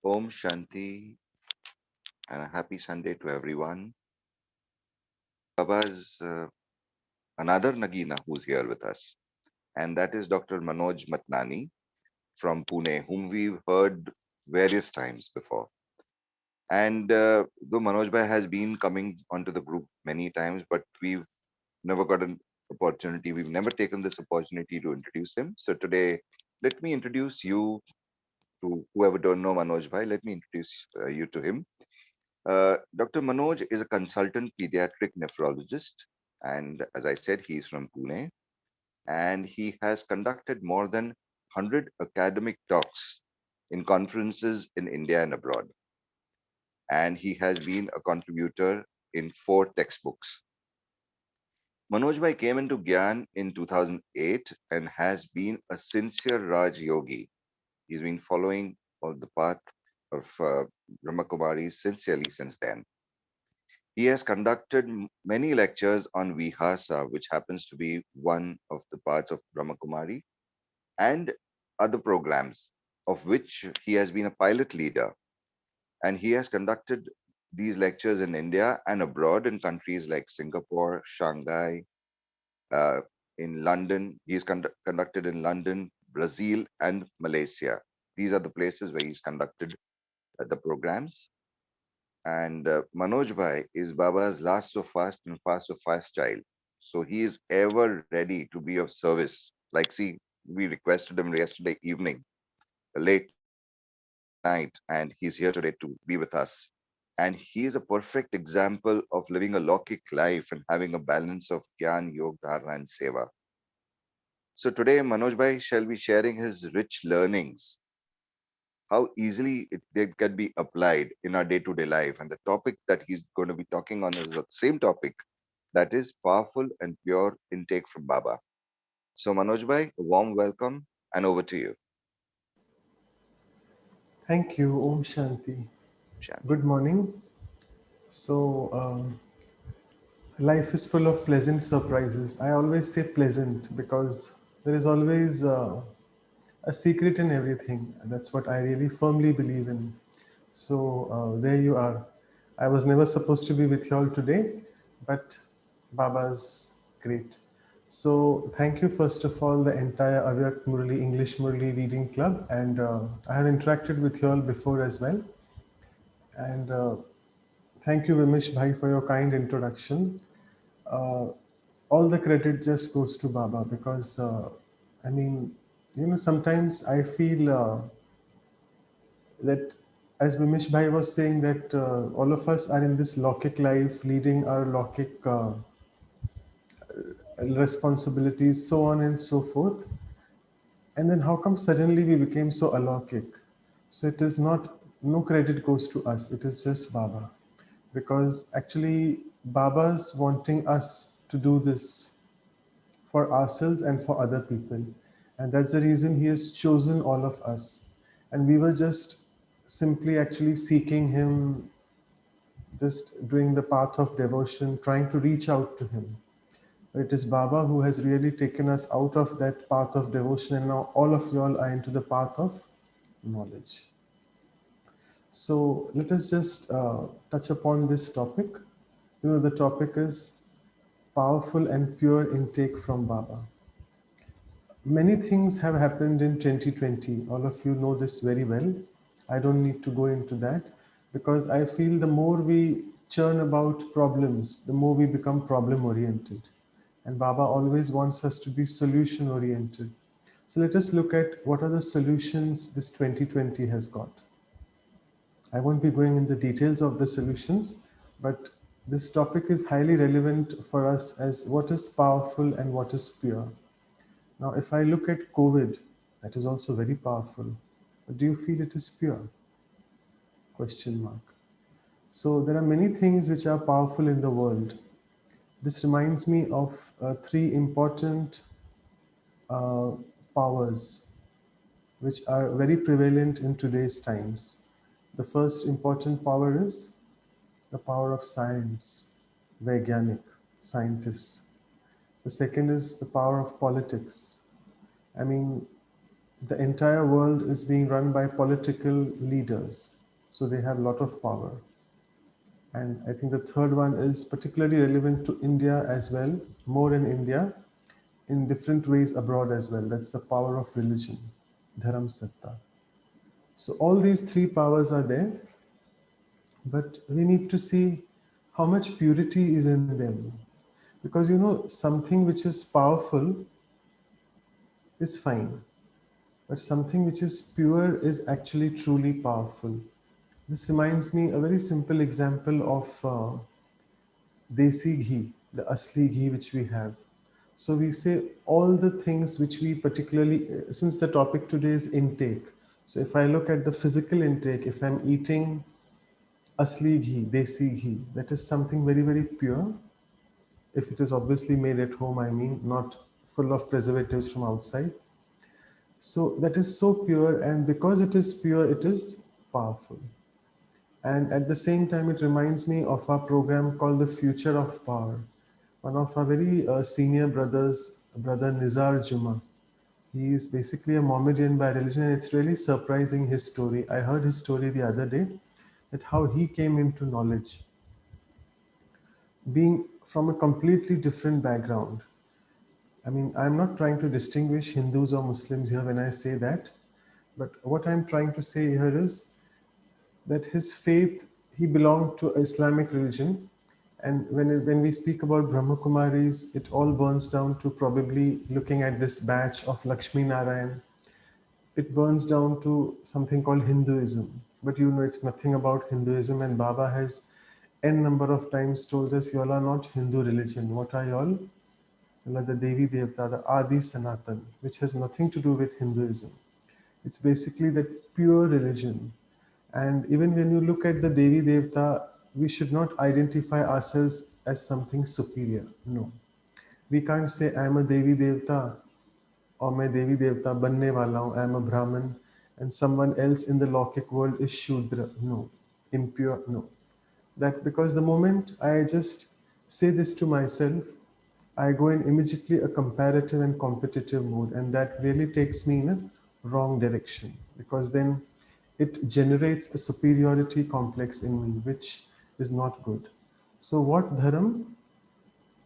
Om Shanti and a happy Sunday to everyone. Baba's another Nagina who's here with us, and that is Dr. Manoj Matnani from Pune, whom we've heard various times before. And though Manoj Bhai has been coming onto the group many times, but we've never got an opportunity, we've never taken this opportunity to introduce him. So today, let me introduce you to whoever don't know Manoj Bhai, let me introduce you to him. Dr. Manoj is a consultant pediatric nephrologist, and as I said, he's from Pune, and he has conducted more than 100 academic talks in conferences in India and abroad. And he has been a contributor in 4 textbooks. Manoj Bhai came into Gyan in 2008 and has been a sincere Raj Yogi. He's been following on the path of Brahma Kumaris sincerely since then. He has conducted many lectures on Vihasa, which happens to be one of the parts of Brahma Kumari, and other programs, of which he has been a pilot leader. And he has conducted these lectures in India and abroad in countries like Singapore, Shanghai, uh, in London. He's conducted in London, Brazil, and Malaysia. These are the places where he's conducted the programs. And Manoj Bhai is Baba's last so fast and fast so fast child. So he is ever ready to be of service. Like, see, we requested him yesterday evening, late night, and he's here today to be with us. And he is a perfect example of living a Lokik life and having a balance of Gyan, Yog, Dharana, and Seva. So today, Manoj Bhai shall be sharing his rich learnings, how easily they can be applied in our day-to-day life. And the topic that he's going to be talking on is the same topic, that is powerful and pure intake from Baba. So Manoj Bhai, a warm welcome and over to you. Thank you, Om Shanti. Shanti. Good morning. So, life is full of pleasant surprises. I always say pleasant because there is always a secret in everything. That's what I really firmly believe in. So, there you are. I was never supposed to be with you all today, but Baba's great. So, thank you first of all, the entire Avyakt Murli, English Murli Reading Club, and I have interacted with you all before as well. And thank you, Vimish Bhai, for your kind introduction. Uh, all the credit just goes to Baba because, I mean, sometimes I feel that, as Vimish Bhai was saying, that all of us are in this Lokik life, leading our Lokik responsibilities, so on and so forth. And then how come suddenly we became so alokik? So it is not, no credit goes to us, it is just Baba. Because actually, Baba's wanting us to do this for ourselves and for other people. And that's the reason he has chosen all of us. And we were just simply actually seeking him, just doing the path of devotion, trying to reach out to him. But it is Baba who has really taken us out of that path of devotion, and now all of you all are into the path of knowledge. So let us just touch upon this topic. The topic is powerful and pure intake from Baba. Many things have happened in 2020. All of you know this very well. I don't need to go into that because I feel the more we churn about problems, the more we become problem oriented. And Baba always wants us to be solution oriented. So let us look at what are the solutions this 2020 has got. I won't be going into details of the solutions, but this topic is highly relevant for us as what is powerful and what is pure. Now, if I look at COVID, that is also very powerful. But do you feel it is pure? Question mark. So there are many things which are powerful in the world. This reminds me of three important uh, powers which are very prevalent in today's times. The first important power is the power of science, Vaigyanik, scientists. The second is the power of politics. I mean, the entire world is being run by political leaders, so they have a lot of power. And I think the third one is particularly relevant to India as well, more in India, in different ways abroad as well. That's the power of religion, dharam satta. So all these three powers are there, but we need to see how much purity is in them. Because something which is powerful is fine, but something which is pure is actually truly powerful. This reminds me a very simple example of desi ghee, the asli ghee which we have. So we say all the things which we particularly, since the topic today is intake. So if I look at the physical intake, if I'm eating asli ghee, desi ghee, that is something very, very pure. If it is obviously made at home, I mean, not full of preservatives from outside. So that is so pure, and because it is pure, it is powerful. And at the same time, it reminds me of our program called The Future of Power. One of our very senior brothers, Brother Nizar Juma, he is basically a Mohammedan by religion, and it's really surprising his story. I heard his story the other day, that how he came into knowledge, being from a completely different background. I mean, I'm not trying to distinguish Hindus or Muslims here when I say that, but what I'm trying to say here is that his faith, he belonged to Islamic religion. And when we speak about Brahma Kumaris, it all burns down to probably looking at this batch of Lakshmi Narayan. It burns down to something called Hinduism. But it's nothing about Hinduism. And Baba has n number of times told us, y'all are not Hindu religion. What are y'all? You are the Devi Devta, the Adi Sanatan, which has nothing to do with Hinduism. It's basically that pure religion. And even when you look at the Devi Devta, we should not identify ourselves as something superior. No. We can't say I'm a Devi Devta or मैं देवी देवता बनने वाला हूँ, I am a Brahmin, and someone else in the Lokik world is Shudra. No. Impure. No. That because the moment I just say this to myself, I go in immediately a comparative and competitive mode, and that really takes me in a wrong direction, because then it generates a superiority complex in me, which is not good. So, what dharam?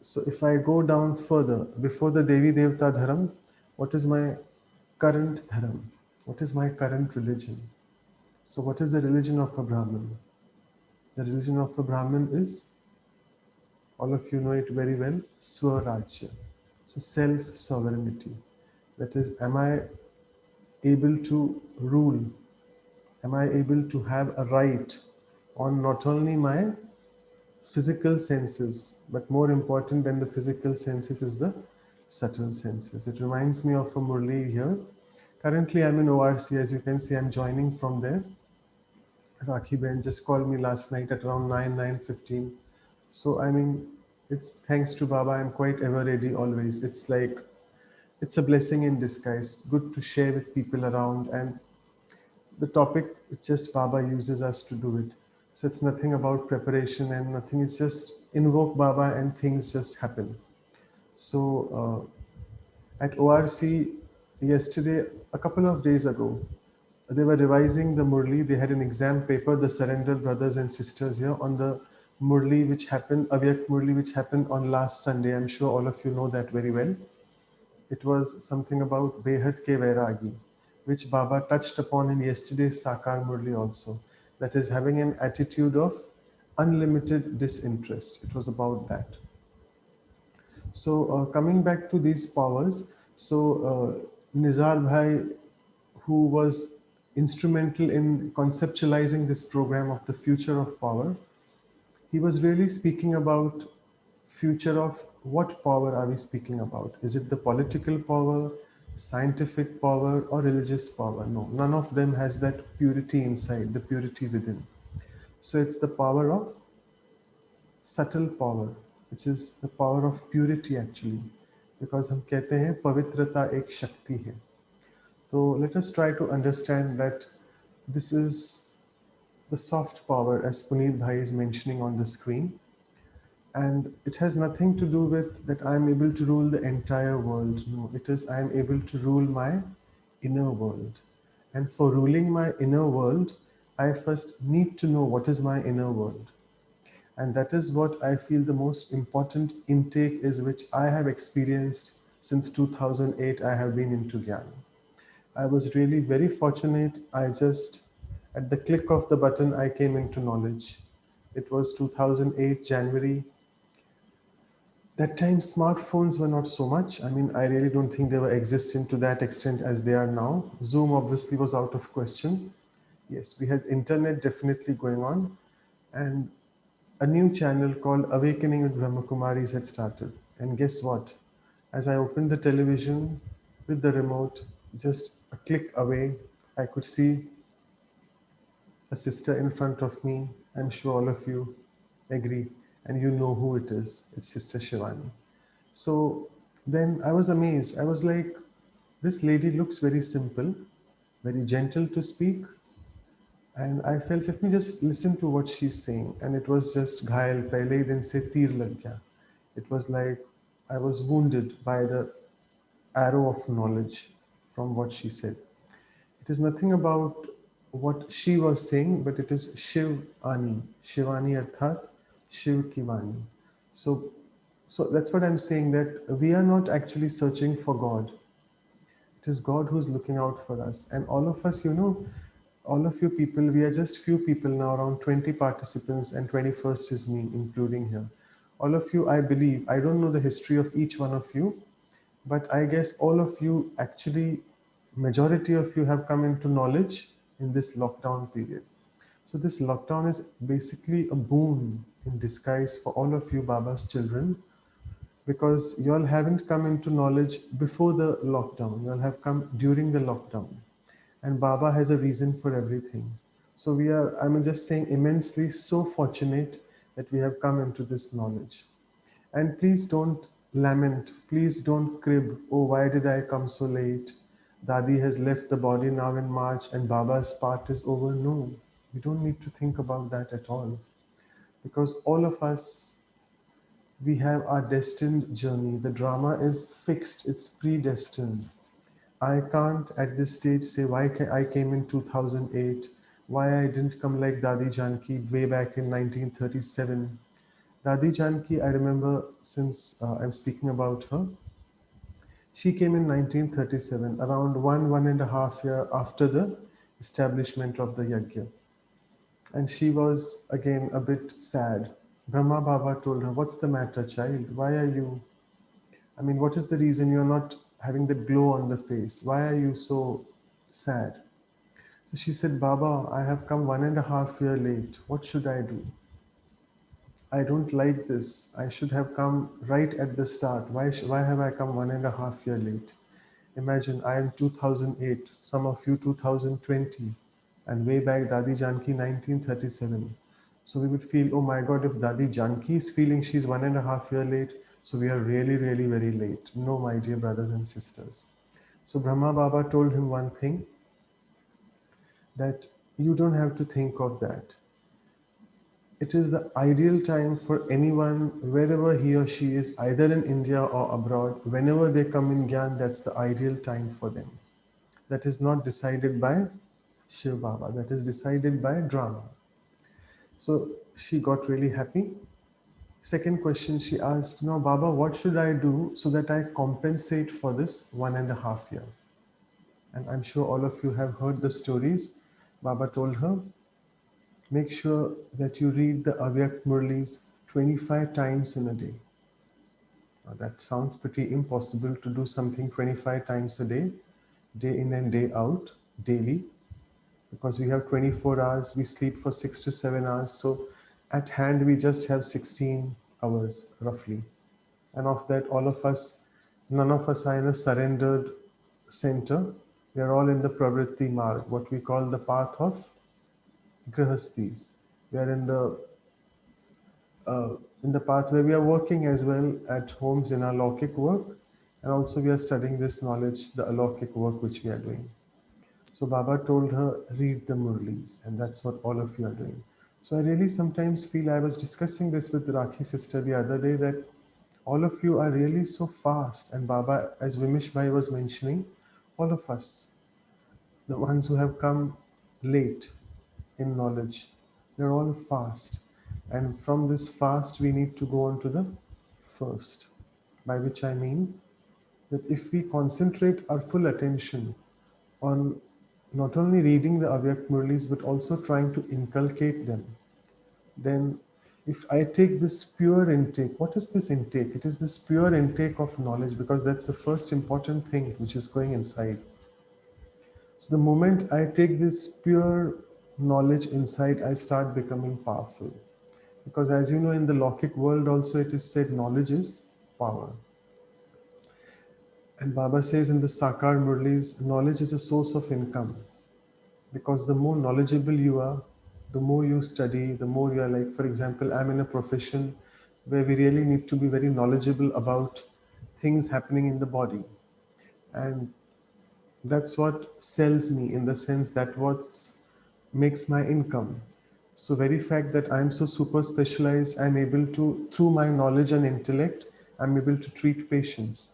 So, if I go down further, before the Devi Devta dharam, what is my current dharam? What is my current religion? So, what is the religion of a Brahmin? The religion of a Brahmin is, all of you know it very well, Swarajya. So self-sovereignty. That is, am I able to rule? Am I able to have a right on not only my physical senses, but more important than the physical senses is the subtle senses. It reminds me of a Murli here. Currently, I'm in ORC. As you can see, I'm joining from there. Rakhi Ben just called me last night at around 9:15. So I mean, it's thanks to Baba. I'm quite ever ready always. It's like it's a blessing in disguise. Good to share with people around, and the topic it's just Baba uses us to do it. So it's nothing about preparation and nothing. It's just invoke Baba and things just happen. So at ORC yesterday, a couple of days ago, they were revising the Murli. They had an exam paper, the surrendered brothers and sisters here, on the Murli which happened, Avyakt Murli, which happened on last Sunday. I'm sure all of you know that very well. It was something about Behad Ke Vairagi, which Baba touched upon in yesterday's Sakar Murli also. That is having an attitude of unlimited disinterest. It was about that. So coming back to these powers, so Nizar Bhai, who was instrumental in conceptualizing this program of the future of power, he was really speaking about future of what power are we speaking about? Is it the political power, scientific power, or religious power? No, none of them has that purity inside, the purity within. So it's the power of subtle power, which is the power of purity actually, because हम कहते हैं पवित्रता एक शक्ति है. So let us try to understand that this is the soft power, as Puneet Bhai is mentioning on the screen, and it has nothing to do with that I am able to rule the entire world. No, it is I am able to rule my inner world. And for ruling my inner world, I first need to know what is my inner world. And that is what I feel the most important intake is, which I have experienced since 2008. I have been into Gyan. I was really very fortunate. I just, at the click of the button, I came into knowledge. It was 2008, January. That time, smartphones were not so much. I mean, I really don't think they were existent to that extent as they are now. Zoom obviously was out of question. Yes, we had internet definitely going on. And a new channel called Awakening with Brahma Kumaris had started. And guess what? As I opened the television with the remote, just a click away, I could see a sister in front of me. I'm sure all of you agree, and you know who it is. It's Sister Shivani. So then I was amazed. I was like, this lady looks very simple, very gentle to speak. And I felt, let me just listen to what she's saying. And it was just Ghayal pehle din se teer lag gaya. It was like I was wounded by the arrow of knowledge from what she said. It is nothing about what she was saying, but it is Shiv Ani, Shivani Arthat, Shiv Kivani. So, so that's what I'm saying, that we are not actually searching for God. It is God who's looking out for us. And all of us, all of you people, we are just few people now, around 20 participants, and 21st is me, including here. All of you, I believe, I don't know the history of each one of you, but I guess all of you actually, majority of you have come into knowledge in this lockdown period. So this lockdown is basically a boon in disguise for all of you Baba's children, because you all haven't come into knowledge before the lockdown. You all have come during the lockdown. And Baba has a reason for everything. So we are, I'm just saying, immensely so fortunate that we have come into this knowledge. And please don't lament, please don't crib, oh, why did I come so late? Dadi has left the body now in March and Baba's part is over. No, we don't need to think about that at all. Because all of us, we have our destined journey. The drama is fixed, it's predestined. I can't at this stage say why I came in 2008, why I didn't come like Dadi Janki way back in 1937. Dadi Janki, I remember, since I'm speaking about her, she came in 1937, around 1.5 year after the establishment of the Yajna. And she was again a bit sad. Brahma Baba told her, what's the matter, child? Why are you, I mean, what is the reason you're not having the glow on the face? Why are you so sad? So she said, Baba, I have come 1.5 year late. What should I do? I don't like this. I should have come right at the start. Why have I come 1.5 year late? Imagine I am 2008, some of you 2020, and way back Dadi Janki 1937. So we would feel, oh my God, if Dadi Janki is feeling she's 1.5 year late, so we are really, really very late. No, my dear brothers and sisters. So Brahma Baba told him one thing, that you don't have to think of that. It is the ideal time for anyone, wherever he or she is, either in India or abroad, whenever they come in Gyan, that's the ideal time for them. That is not decided by Shiv Baba, that is decided by drama. So she got really happy. Second question she asked, now Baba, what should I do so that I compensate for this 1.5 year? And I'm sure all of you have heard the stories. Baba told her, make sure that you read the Avyakt Murlis 25 times in a day. Now that sounds pretty impossible to do something 25 times a day in and day out, daily, because we have 24 hours, we sleep for 6 to 7 hours. So at hand, we just have 16 hours roughly. And of that, all of us, none of us are in a surrendered center. We are all in the Pravritti Marg, what we call the path of Grihastis. We are in the path where we are working as well at homes in our Laukik work, and also we are studying this knowledge, the Alaukik work which we are doing. So Baba told her, read the Murlis, and that's what all of you are doing. So I really sometimes feel, I was discussing this with Rakhi sister the other day, that all of you are really so fast, and Baba, as Vimish Bhai was mentioning, all of us. The ones who have come late in knowledge, they're all fast. And from this fast, we need to go on to the first, by which I mean that if we concentrate our full attention on not only reading the Avyakt Murlis but also trying to inculcate them, then if I take this pure intake, what is this intake? It is this pure intake of knowledge, because that's the first important thing which is going inside. So the moment I take this pure knowledge inside, I start becoming powerful. Because as you know, in the Lokik world also it is said knowledge is power. And Baba says in the Sakar Murlis, knowledge is a source of income. Because the more knowledgeable you are, the more you study, the more you are like, for example, I'm in a profession where we really need to be very knowledgeable about things happening in the body. And that's what sells me, in the sense that what makes my income. So very fact that I'm so super specialized, I'm able to, through my knowledge and intellect, I'm able to treat patients.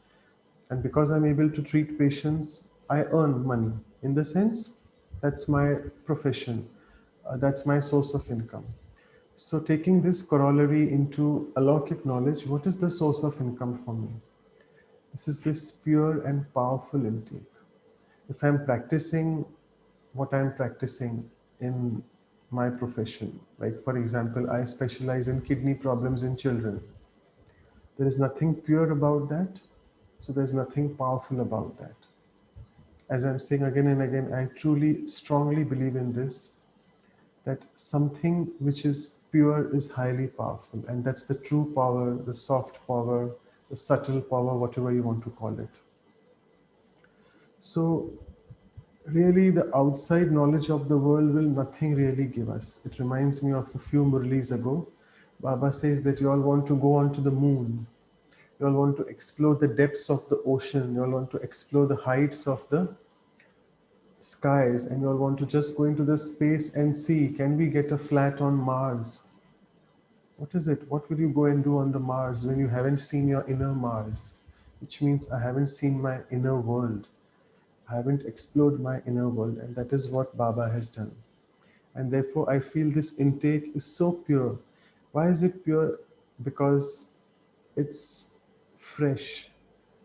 And because I'm able to treat patients, I earn money. In the sense, that's my profession. That's my source of income. So taking this corollary into alaukic knowledge, what is the source of income for me? This is this pure and powerful intake. If I'm practicing what I'm practicing in my profession, like for example, I specialize in kidney problems in children, there is nothing pure about that, so there's nothing powerful about that. As I'm saying again and again, I truly strongly believe in this, that something which is pure is highly powerful, and that's the true power, the soft power, the subtle power, whatever you want to call it. So really, the outside knowledge of the world will nothing really give us. It reminds me of a few Murlis ago. Baba says that you all want to go on to the moon. You all want to explore the depths of the ocean. You all want to explore the heights of the skies. And you all want to just go into the space and see, can we get a flat on Mars? What is it? What will you go and do on the Mars when you haven't seen your inner Mars? Which means I haven't seen my inner world. I haven't explored my inner world, and that is what Baba has done. And therefore, I feel this intake is so pure. Why is it pure? Because it's fresh.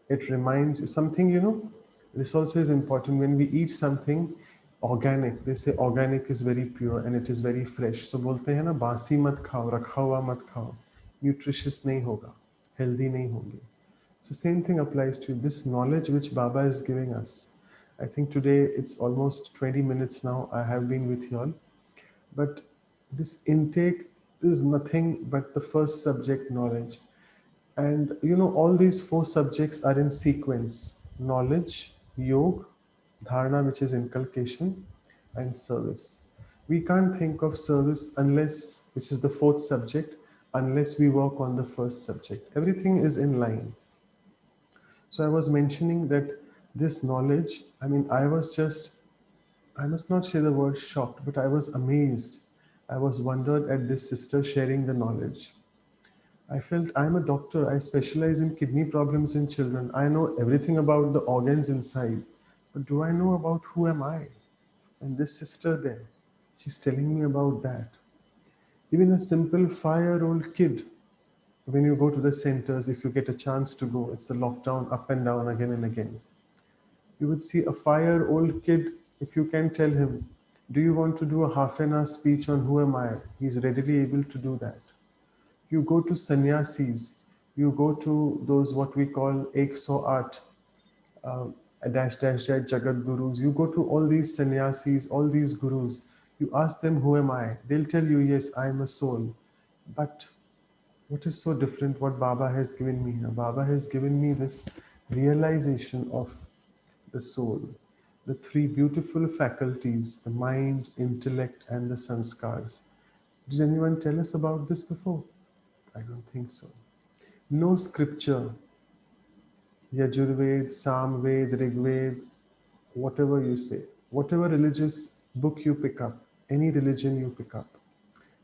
It reminds you something, this also is important. When we eat something organic, they say organic is very pure and it is very fresh. So बोलते हैं ना, बासी मत खाओ, रखा हुआ मत खाओ, nutritious नहीं होगा, healthy नहीं होंगे. So same thing applies to this knowledge which Baba is giving us. I think today it's almost 20 minutes now I have been with you all. But this intake is nothing but the first subject, knowledge. And all these four subjects are in sequence: knowledge, yoga, dharana, which is inculcation, and service. We can't think of service unless, which is the fourth subject, unless we work on the first subject. Everything is in line. So I was mentioning that this knowledge, I mean, I must not say the word shocked, but I was amazed. I was wondered at this sister sharing the knowledge. I felt I'm a doctor. I specialize in kidney problems in children. I know everything about the organs inside. But do I know about who am I? And this sister there, she's telling me about that. Even a simple 5-year-old kid, when you go to the centers, if you get a chance to go, it's a lockdown up and down again and again. You would see a 5-year-old kid, if you can tell him, do you want to do a half an hour speech on who am I? He's readily able to do that. You go to sannyasis, you go to those what we call 108 uh, dash dash dash Jagat Gurus. You go to all these sannyasis, all these gurus. You ask them, who am I? They'll tell you, yes, I am a soul. But what is so different what Baba has given me here? Baba has given me this realization of the soul, the three beautiful faculties, the mind, intellect, and the sanskars. Did anyone tell us about this before? I don't think so. No scripture, Yajurved, Samved, Rigved, whatever you say, whatever religious book you pick up, any religion you pick up,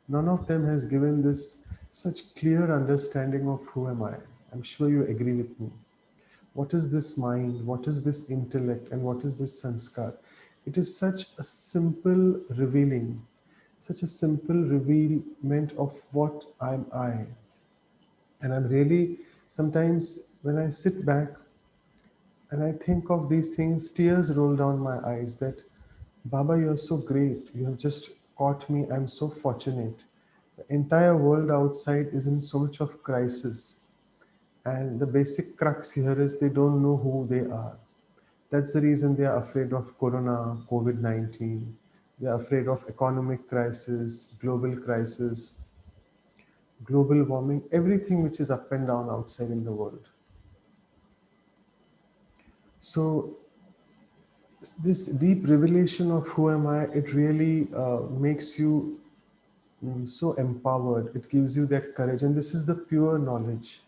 none of them has given this such clear understanding of who am I. I'm sure you agree with me. What is this mind? What is this intellect? And what is this sanskar? It is such a simple revealing, such a simple revealment of what I'm I. And I'm really, sometimes when I sit back and I think of these things, tears roll down my eyes that, Baba, you're so great. You have just caught me. I'm so fortunate. The entire world outside is in so much of crisis. And the basic crux here is they don't know who they are. That's the reason they are afraid of corona, COVID 19. They are afraid of economic crisis, global warming, everything which is up and down outside in the world. So, this deep revelation of who am I, it really makes you so empowered. It gives you that courage. And this is the pure knowledge.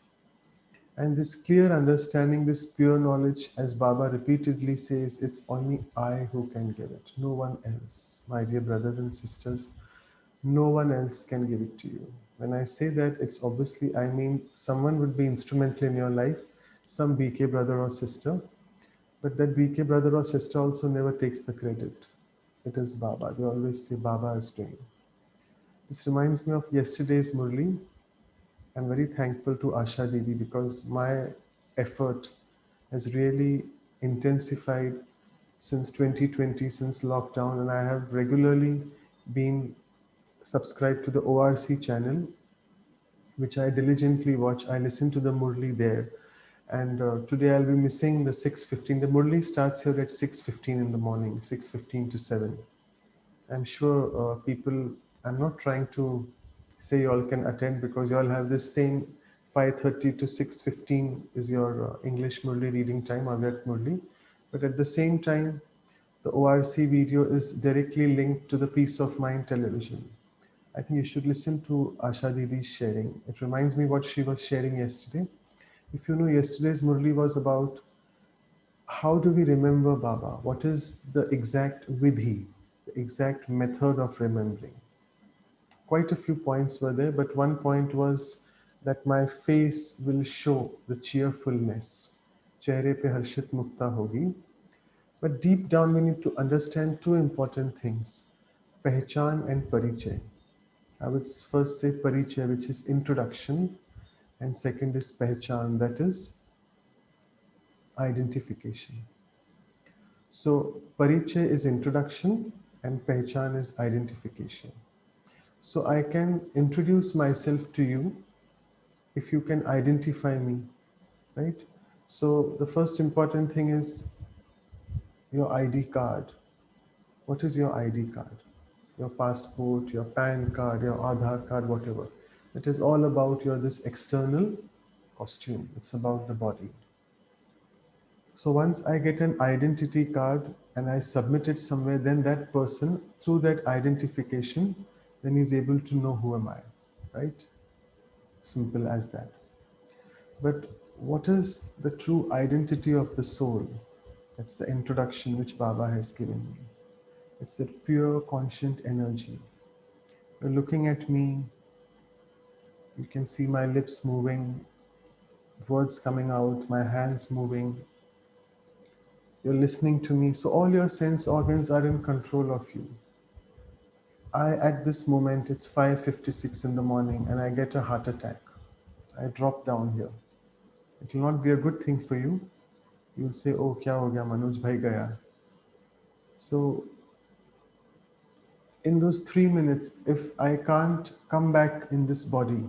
And this clear understanding, this pure knowledge, as Baba repeatedly says, it's only I who can give it, no one else. My dear brothers and sisters, no one else can give it to you. When I say that, it's obviously, I mean, someone would be instrumental in your life, some BK brother or sister, but that BK brother or sister also never takes the credit. It is Baba. They always say Baba is doing. This reminds me of yesterday's Murli. I'm very thankful to Asha Didi because my effort has really intensified since 2020, since lockdown, and I have regularly been subscribed to the ORC channel, which I diligently watch. I listen to the Murli there. And today I'll be missing the 6:15. The Murli starts here at 6:15 in the morning, 6:15 to 7. I'm sure people, I'm not trying to say you all can attend because you all have this same 5:30 to 6:15 is your English Murli reading time, Avyakt Murli. But at the same time, the ORC video is directly linked to the Peace of Mind television. I think you should listen to Asha Didi's sharing. It reminds me what she was sharing yesterday. If you know, yesterday's Murli was about how do we remember Baba? What is the exact vidhi, the exact method of remembering? Quite a few points were there, but one point was that my face will show the cheerfulness. Chehre pe harshit mukta hogi. But deep down, we need to understand two important things, pehchan and parichay. I would first say parichay, which is introduction, and second is pehchan, that is identification. So, parichay is introduction and pehchan is identification. So, I can introduce myself to you if you can identify me, right? So, the first important thing is your ID card. What is your ID card? Your passport, your PAN card, your Aadhaar card, whatever. It is all about your this external costume. It's about the body. So once I get an identity card and I submit it somewhere, then that person, through that identification, then is able to know who am I, right? Simple as that. But what is the true identity of the soul? That's the introduction which Baba has given me. It's that pure conscient energy. You're looking at me, you can see my lips moving, words coming out, my hands moving. You're listening to me. So all your sense organs are in control of you. At this moment, it's 5:56 in the morning and I get a heart attack. I drop down here. It will not be a good thing for you. You will say, oh, kya ho gaya, Manoj bhai gaya. So in those 3 minutes, if I can't come back in this body,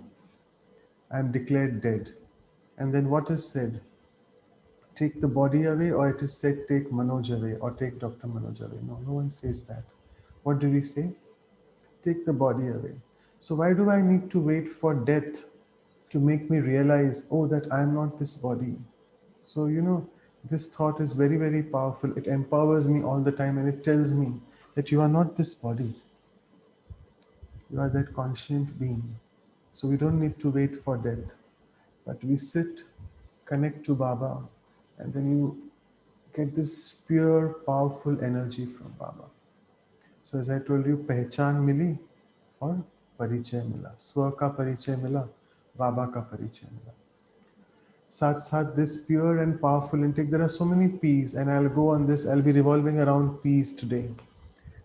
I'm declared dead. And then what is said? Take the body away, or it is said, take Manoj away, or take Dr. Manoj away. No, no one says that. What do we say? Take the body away. So why do I need to wait for death to make me realize, oh, that I am not this body? So, this thought is very, very powerful. It empowers me all the time and it tells me that you are not this body. You are that conscient being. So we don't need to wait for death. But we sit, connect to Baba, and then you get this pure, powerful energy from Baba. So as I told you, पहचान मिली और परिचय मिला. स्व का परिचय मिला, Baba का परिचय मिला. Sat Sat, this pure and powerful intake. There are so many P's, and I'll go on this. I'll be revolving around P's today.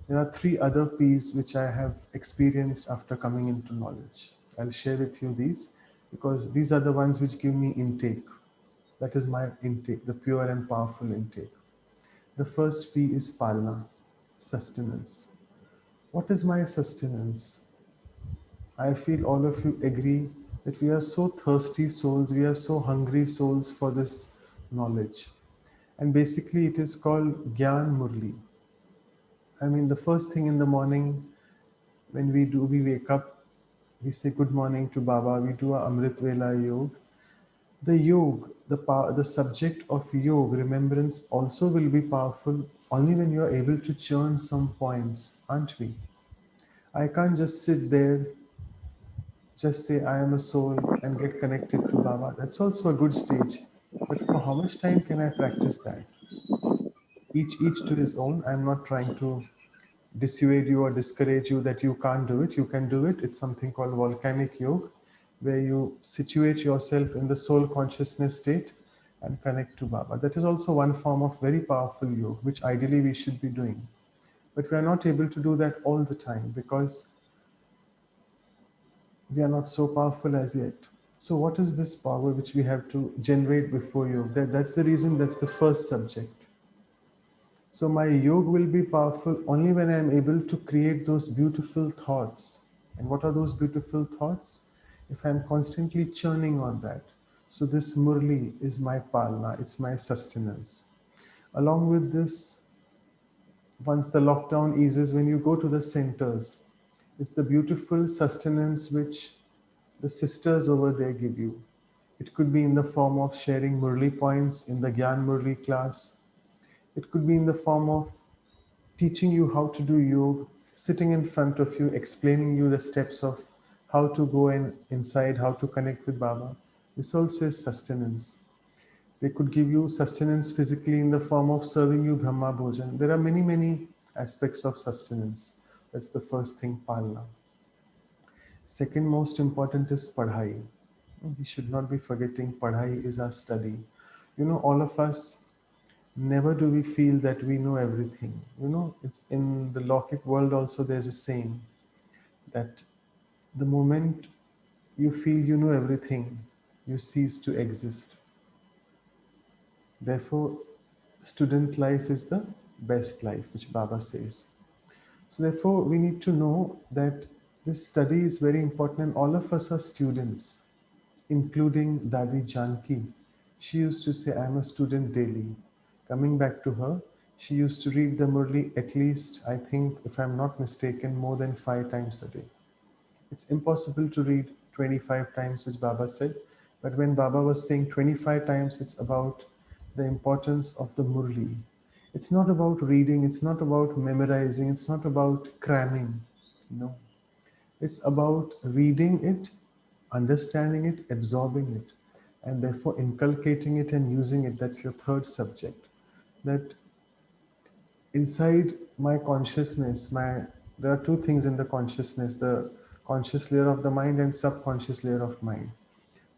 There are three other P's which I have experienced after coming into knowledge. I'll share with you these because these are the ones which give me intake. That is my intake, the pure and powerful intake. The first P is Palna, sustenance. What is my sustenance? I feel all of you agree that we are so thirsty souls, we are so hungry souls for this knowledge. And basically, it is called Gyan Murli. I mean, the first thing in the morning when we wake up, we say good morning to Baba, we do a Amrit Vela Yog. The yog, the subject of yog, remembrance, also will be powerful only when you are able to churn some points, aren't we? I can't just sit there, just say I am a soul and get connected to Baba. That's also a good stage. But for how much time can I practice that? Each to his own. I'm not trying to dissuade you or discourage you that you can't do it. You can do it. It's something called volcanic yoga, where you situate yourself in the soul consciousness state and connect to Baba. That is also one form of very powerful yoga, which ideally we should be doing. But we are not able to do that all the time because we are not so powerful as yet. So, what is this power which we have to generate before yoga? That's the reason, that's the first subject. So my yoga will be powerful only when I am able to create those beautiful thoughts. And what are those beautiful thoughts? If I'm constantly churning on that. So this Murli is my palna, it's my sustenance. Along with this, once the lockdown eases, when you go to the centers, it's the beautiful sustenance which the sisters over there give you. It could be in the form of sharing Murli points in the Gyan Murli class. It could be in the form of teaching you how to do yoga, sitting in front of you, explaining you the steps of how to go in inside, how to connect with Baba. This also is sustenance. They could give you sustenance physically in the form of serving you Brahma Bhojan. There are many, many aspects of sustenance. That's the first thing, Palna. Second most important is Padhai. We should not be forgetting Padhai is our study. You know, all of us, never do we feel that we know everything. You know, it's in the Lokik world also there's a saying that the moment you feel you know everything, you cease to exist. Therefore, student life is the best life, which Baba says. So therefore, we need to know that this study is very important and all of us are students, including Dadi Janki. She used to say, I'm a student daily. Coming back to her, she used to read the Murli at least, I think, if I'm not mistaken, more than 5 times a day. It's impossible to read 25 times, which Baba said. But when Baba was saying 25 times, it's about the importance of the Murli. It's not about reading, it's not about memorizing, it's not about cramming. No. It's about reading it, understanding it, absorbing it, and therefore inculcating it and using it. That's your third subject. That inside my consciousness, there are two things in the consciousness, the conscious layer of the mind and subconscious layer of mind.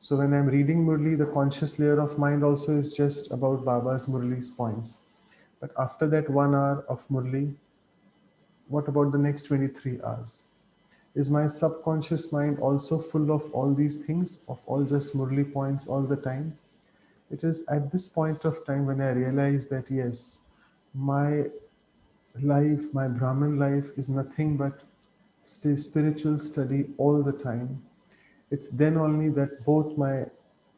So when I'm reading Murli, the conscious layer of mind also is just about Baba's Murli's points. But after that 1 hour of Murli, what about the next 23 hours? Is my subconscious mind also full of all these things, of all just Murli points all the time? It is at this point of time when I realize that yes, my life, my Brahmin life is nothing but spiritual study all the time. It's then only that both my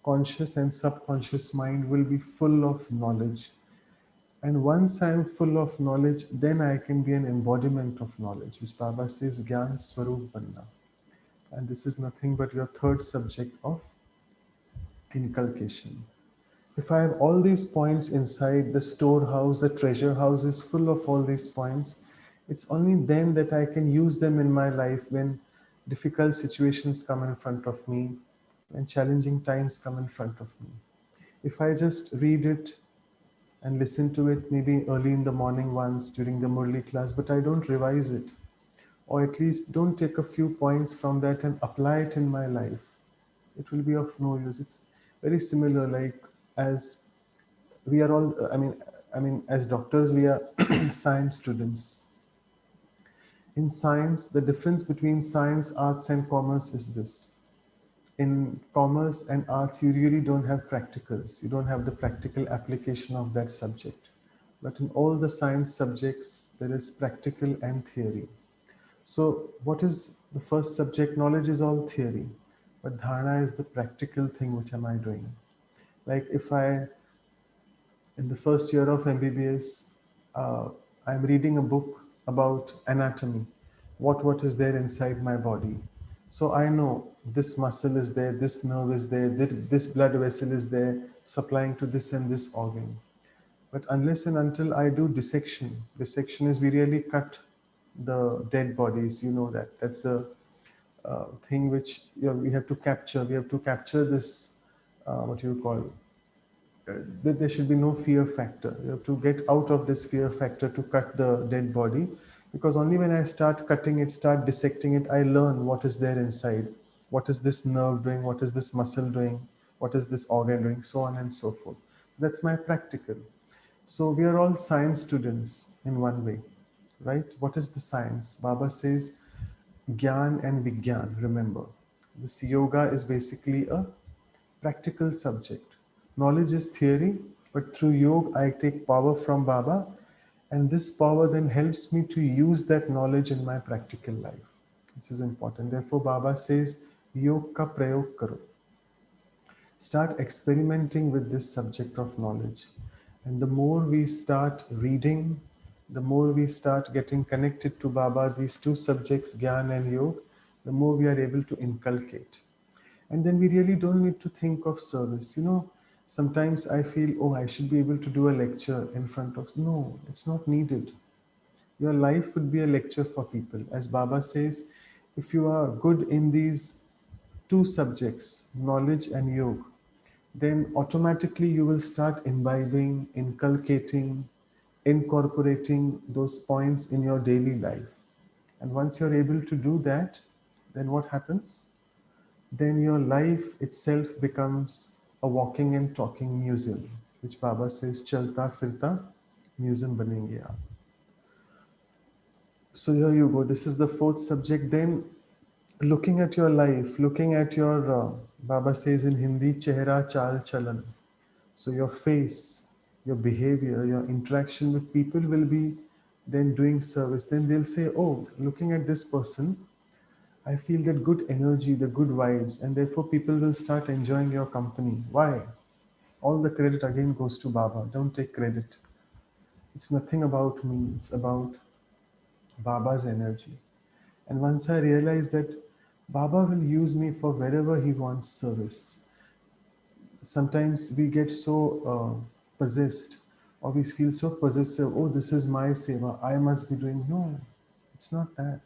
conscious and subconscious mind will be full of knowledge. And once I am full of knowledge, then I can be an embodiment of knowledge, which Baba says, Gyan Swarup Banna. And this is nothing but your third subject of inculcation. If I have all these points inside, the storehouse, the treasure house is full of all these points, it's only then that I can use them in my life when difficult situations come in front of me, when challenging times come in front of me. If I just read it and listen to it maybe early in the morning once during the Murli class, but I don't revise it, or at least don't take a few points from that and apply it in my life, it will be of no use. Very similar, like as we are all, as doctors, we are science students. In science, the difference between science, arts, and commerce is this. In commerce and arts, you really don't have practicals. You don't have the practical application of that subject. But in all the science subjects, there is practical and theory. So, what is the first subject? Knowledge is all theory, but dharana is the practical thing. Which am I doing? Like if I, in the first year of MBBS, I'm reading a book about anatomy, what is there inside my body. So I know this muscle is there, this nerve is there, this blood vessel is there, supplying to this and this organ. But unless and until I do dissection is we really cut the dead bodies. You know that. That's a thing which we have to capture. We have to capture this, what you call, that there should be no fear factor. You have to get out of this fear factor to cut the dead body, because only when I start cutting it, start dissecting it, I learn what is there inside. What is this nerve doing? What is this muscle doing? What is this organ doing? So on and so forth. That's my practical. So we are all science students in one way, right? What is the science? Baba says Gyan and Vigyan, remember. This yoga is basically a practical subject. Knowledge is theory, but through yoga, I take power from Baba, and this power then helps me to use that knowledge in my practical life. This is important. Therefore, Baba says, Yog ka prayog karo. Start experimenting with this subject of knowledge. And the more we start reading, the more we start getting connected to Baba, these two subjects, Gyan and Yoga, the more we are able to inculcate. And then we really don't need to think of service. Sometimes I feel, oh, I should be able to do a lecture in front of. No, it's not needed. Your life would be a lecture for people. As Baba says, if you are good in these two subjects, knowledge and yoga, then automatically you will start imbibing, inculcating, incorporating those points in your daily life. And once you're able to do that, then what happens? Then your life itself becomes a walking and talking museum, which Baba says, Chalta Firta Museum Banenge aap. So here you go. This is the fourth subject. Then looking at your life, looking at your, Baba says in Hindi, Chehra Chal Chalan. So your face, your behavior, your interaction with people will be then doing service. Then they'll say, oh, looking at this person, I feel that good energy, the good vibes, and therefore people will start enjoying your company. Why? All the credit again goes to Baba. Don't take credit. It's nothing about me, it's about Baba's energy. And once I realize that Baba will use me for wherever he wants service, sometimes we get so possessed, or we feel so possessive. Oh, this is my seva, I must be doing. No, it's not that.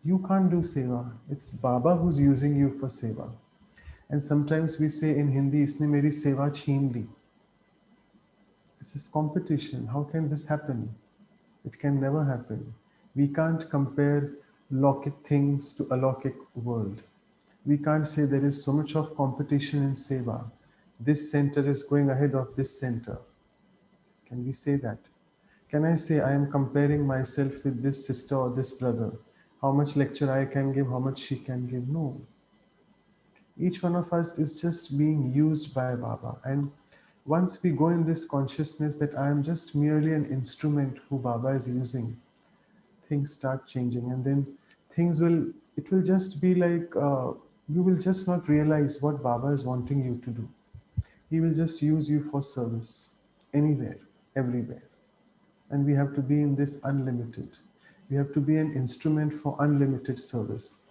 You can't do seva. It's Baba who's using you for seva. And sometimes we say in Hindi, isne meri seva chheen li. This is competition. How can this happen? It can never happen. We can't compare Lokik things to alaukic world. We can't say there is so much of competition in seva. This center is going ahead of this center. Can we say that? Can I say I am comparing myself with this sister or this brother? How much lecture I can give, how much she can give? No. Each one of us is just being used by Baba. And once we go in this consciousness that I am just merely an instrument who Baba is using, things start changing. And then it will just be like, you will just not realize what Baba is wanting you to do. He will just use you for service, anywhere, everywhere. And we have to be in this unlimited. We have to be an instrument for unlimited service.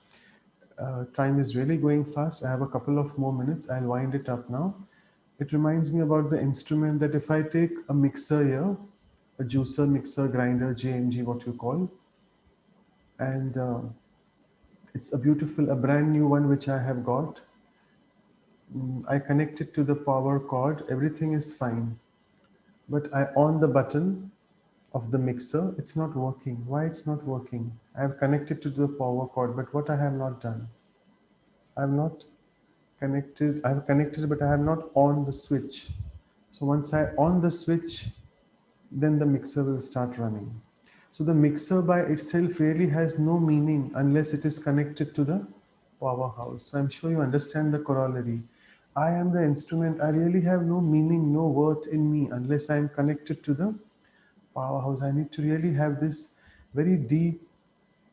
Time is really going fast. I have a couple of more minutes. I'll wind it up now. It reminds me about the instrument that if I take a mixer here, a juicer, mixer, grinder, JMG, what you call, and it's a brand new one which I have got. I connect it to the power cord. Everything is fine. But I on the button of the mixer. It's not working. Why it's not working? I have connected to the power cord, but what I have not done? I have not connected. I have connected, but I have not on the switch. So once I on the switch, then the mixer will start running. So the mixer by itself really has no meaning unless it is connected to the powerhouse. So I'm sure you understand the corollary. I am the instrument. I really have no meaning, no worth in me unless I am connected to the powerhouse. I need to really have this very deep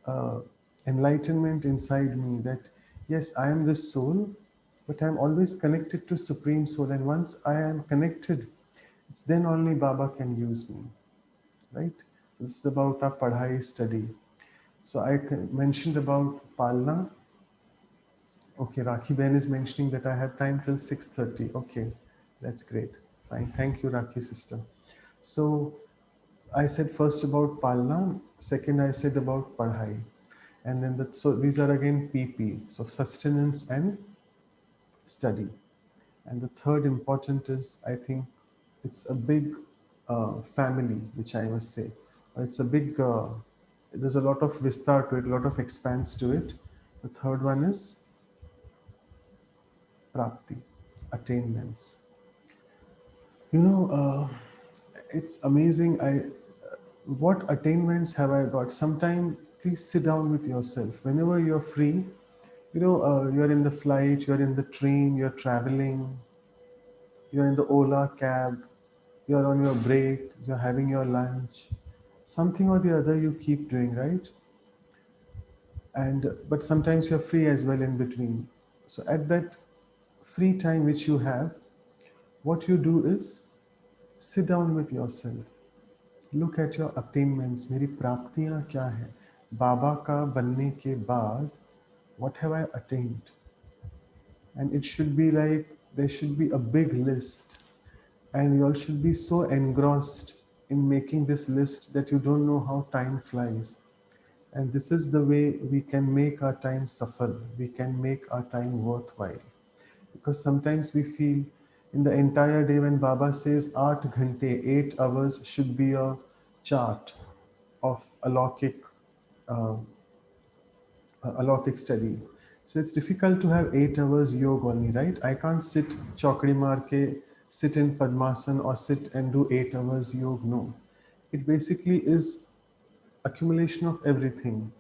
uh, enlightenment inside me that yes, I am this soul, but I am always connected to Supreme Soul. And once I am connected, it's then only Baba can use me, right? So this is about our padhai study. So mentioned about Palna. Okay, Rakhi Ben is mentioning that I have time till 6:30. Okay, that's great. Fine. Thank you, Rakhi sister. So I said first about Palna, second I said about Padhai. And then so these are again PP, so sustenance and study. And the third important is, I think, it's a big family, which I must say. It's a big, there's a lot of vistar to it, a lot of expanse to it. The third one is prapti, attainments. It's amazing. What attainments have I got? Sometime, please sit down with yourself. Whenever you're free, you're in the flight, you're in the train, you're traveling, you're in the Ola cab, you're on your break, you're having your lunch. Something or the other you keep doing, right? And but sometimes you're free as well in between. So at that free time which you have, what you do is sit down with yourself. Look at your attainments. मेरी प्राप्तियाँ क्या है? बाबा का बनने के बाद, what have I attained? And it should be like there should be a big list, and you all should be so engrossed in making this list that you don't know how time flies. And this is the way we can make our time suffer. We can make our time worthwhile. Because sometimes we feel in the entire day when Baba says 8 ghante, 8 hours should be a chart of uh, alaukic study. So it's difficult to have 8 hours yoga only, right? I can't sit chokri maar ke, sit in Padmasan or sit and do 8 hours yoga. No. It basically is accumulation of everything.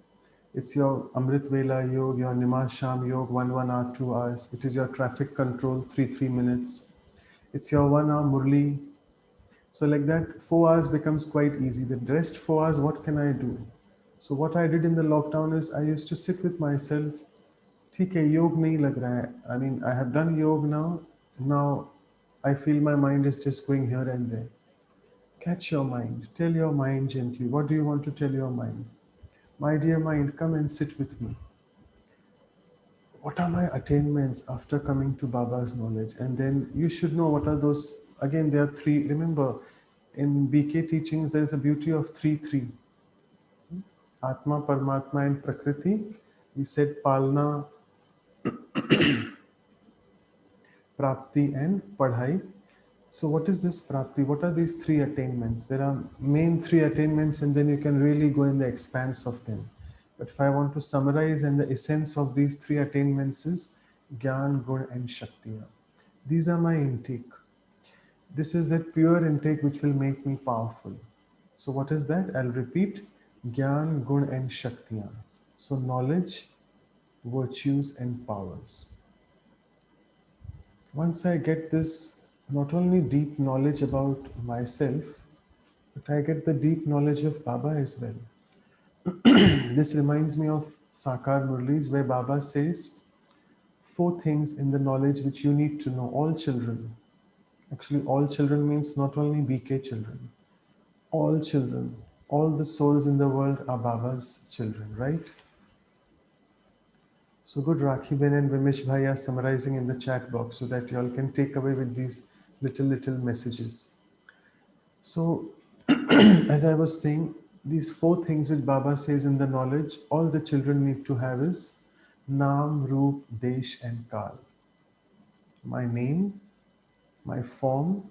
It's your Amrit Vela Yoga, your Nimasham Yoga, 1 hour, 2 hours. It is your traffic control, 3 minutes. It's your 1 hour Murli. So like that, 4 hours becomes quite easy. The rest 4 hours, what can I do? So what I did in the lockdown is I used to sit with myself. ठीक है योग नहीं लग रहा है. I mean, I have done yoga now. Now I feel my mind is just going here and there. Catch your mind. Tell your mind gently. What do you want to tell your mind? My dear mind, come and sit with me. What are my attainments after coming to Baba's knowledge? And then you should know what are those. Again, there are three. Remember, in BK teachings, there is a beauty of 3 3. Atma, Paramatma, and Prakriti. We said Palna, Prapti, and Padhai. So, what is this Prapti? What are these three attainments? There are main three attainments, and then you can really go in the expanse of them. But if I want to summarize, and the essence of these three attainments is Gyan, Gun, and Shaktiya. These are my intake. This is that pure intake which will make me powerful. So, what is that? I'll repeat Gyan, Gun, and Shaktiya. So, knowledge, virtues, and powers. Once I get this, not only deep knowledge about myself, but I get the deep knowledge of Baba as well. This reminds me of Sakar Murlis, where Baba says 4 things in the knowledge which you need to know, all children. Actually, all children means not only BK children, all children, all the souls in the world are Baba's children, right? So good, Rakhi Ben and Vimish Bhai are summarizing in the chat box so that you all can take away with these little messages. So, as I was saying, these 4 things which Baba says in the knowledge, all the children need to have is Naam, Roop, Desh, and Kal. My name, my form,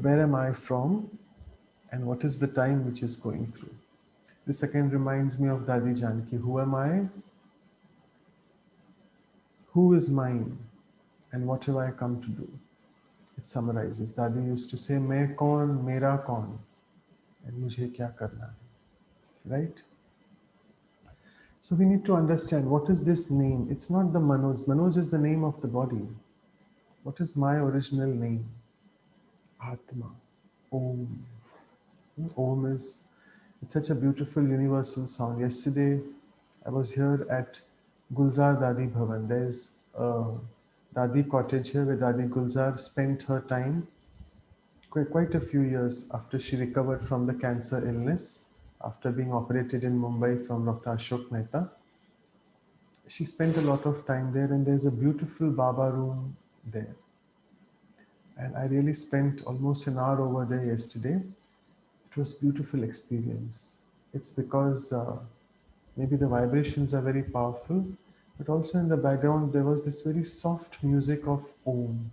where am I from, and what is the time which is going through. This again reminds me of Dadi Janki. Who am I? Who is mine and what have I come to do? It summarizes. Dadi used to say, मैं कौन, मेरा कौन, and मुझे क्या करना है, right? So we need to understand what is this name. It's not the Manoj. Manoj is the name of the body. What is my original name? Atma. Om. Om is, it's such a beautiful universal sound. Yesterday, I was here at Gulzar Dadi Bhavan. There's a Dadi cottage here where Dadi Gulzar spent her time quite a few years after she recovered from the cancer illness, after being operated in Mumbai from Dr. Ashok Mehta. She spent a lot of time there, and there's a beautiful Baba room there. And I really spent almost an hour over there yesterday. It was beautiful experience. It's because maybe the vibrations are very powerful, but also in the background there was this very soft music of Om,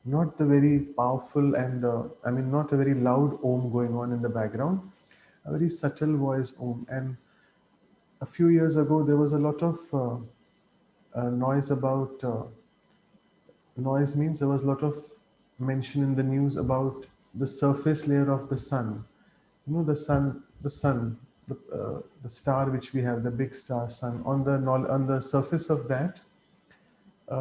not the very powerful and I mean not a very loud Om going on in the background, a very subtle voice Om. And a few years ago there was a lot of noise about noise means there was a lot of mention in the news about the surface layer of the sun. You know, the star which we have, the big star sun. On the surface of that,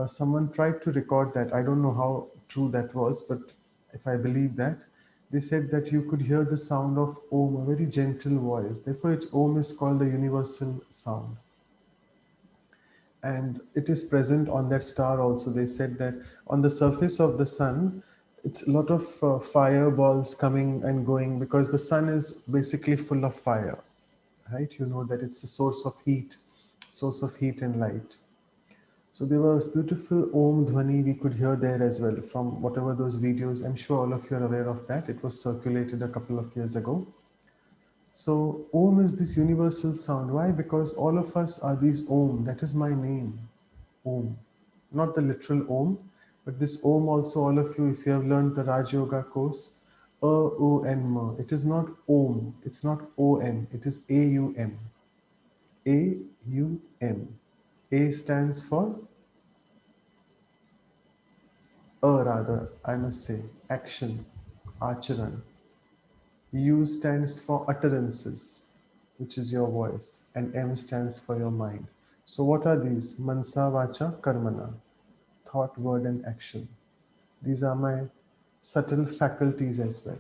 someone tried to record that. I don't know how true that was, but if I believe that, they said that you could hear the sound of Om, a very gentle voice. Therefore, Om is called the universal sound, and it is present on that star also. They said that on the surface of the sun, it's a lot of fireballs coming and going because the sun is basically full of fire, right? You know that it's a source of heat and light. So there was beautiful Om Dhwani we could hear there as well from whatever those videos. I'm sure all of you are aware of that. It was circulated a couple of years ago. So Om is this universal sound. Why? Because all of us are these Om. That is my name. Om. Not the literal Om, but this Om also, all of you, if you have learned the Rajyoga course, O, and M. It is not Om. It's not O-M. It is A-U-M. A-U-M. A stands for rather, I must say, action, acharan. U stands for utterances, which is your voice, and M stands for your mind. So, what are these? Mansa, Vacha, Karmana, thought, word, and action. These are my subtle faculties as well.